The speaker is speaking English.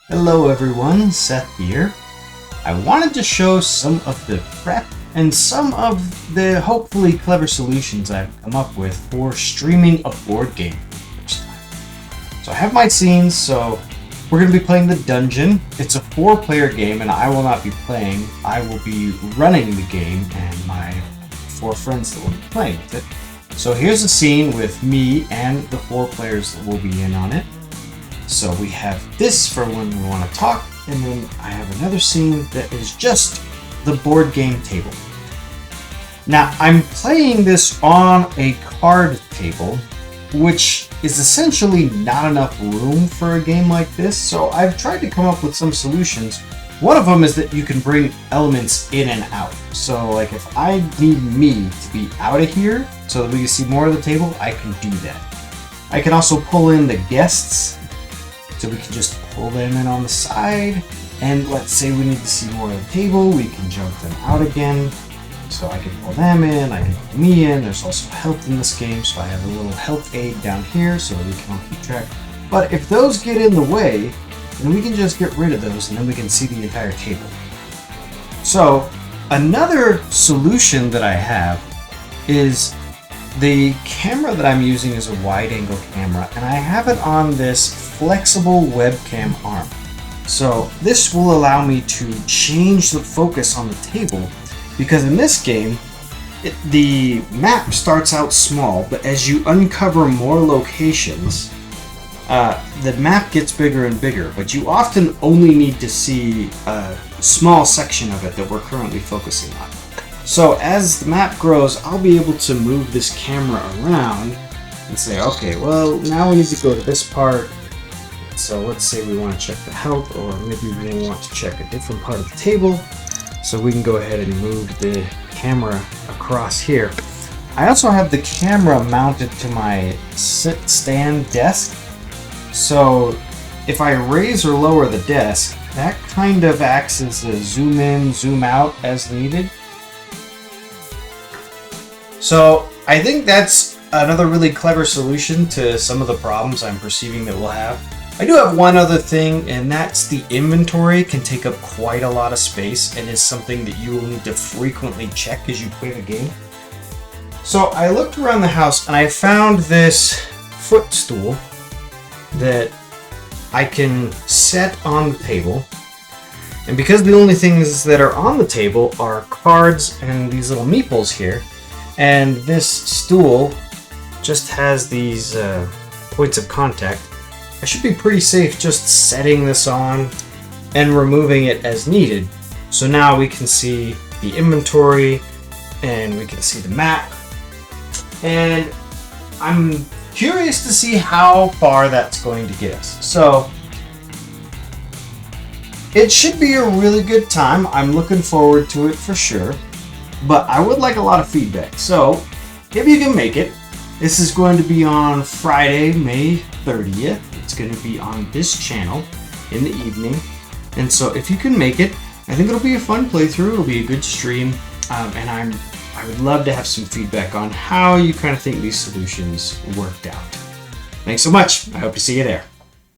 Hello everyone, Seth here. I wanted to show some of the prep and some of the hopefully clever solutions I've come up with for streaming a board game for the first time. So I have my scenes, so we're going to be playing the dungeon. It's a 4-player game and I will not be playing. I will be running the game and my 4 friends that will be playing with it. So here's a scene with me and the 4 players that will be in on it. So we have this for when we want to talk, and then I have another scene that is just the board game table. Now I'm playing this on a card table, which is essentially not enough room for a game like this, so I've tried to come up with some solutions. One of them is that you can bring elements in and out. So like if I need me to be out of here so that we can see more of the table, I can do that. I can also pull in the guests, so we can just pull them in on the side, and let's say we need to see more of the table, we can jump them out again. So I can pull them in, I can pull me in. There's also health in this game, so I have a little health aid down here so we can all keep track. But if those get in the way, then we can just get rid of those and then we can see the entire table. So another solution that I have is the camera that I'm using is a wide angle camera, and I have it on this flexible webcam arm. So this will allow me to change the focus on the table, because in this game the map starts out small, but as you uncover more locations the map gets bigger and bigger, but you often only need to see a small section of it that we're currently focusing on. So as the map grows, I'll be able to move this camera around and say, okay, well, now we need to go to this part. So let's say we want to check the health, or maybe we want to check a different part of the table. So we can go ahead and move the camera across here. I also have the camera mounted to my sit-stand desk. So if I raise or lower the desk, that kind of acts as a zoom in, zoom out as needed. So I think that's another really clever solution to some of the problems I'm perceiving that we'll have. I do have one other thing, and that's the inventory can take up quite a lot of space and is something that you will need to frequently check as you play the game. So I looked around the house and I found this footstool that I can set on the table. And because the only things that are on the table are cards and these little meeples here, and this stool just has these points of contact, I should be pretty safe just setting this on and removing it as needed. So now we can see the inventory and we can see the map, and I'm curious to see how far that's going to get us. So it should be a really good time. I'm looking forward to it for sure. But I would like a lot of feedback. So if you can make it, this is going to be on Friday, May 30th. It's going to be on this channel in the evening. And so if you can make it, I think it'll be a fun playthrough. It'll be a good stream. And I would love to have some feedback on how you kind of think these solutions worked out. Thanks so much. I hope to see you there.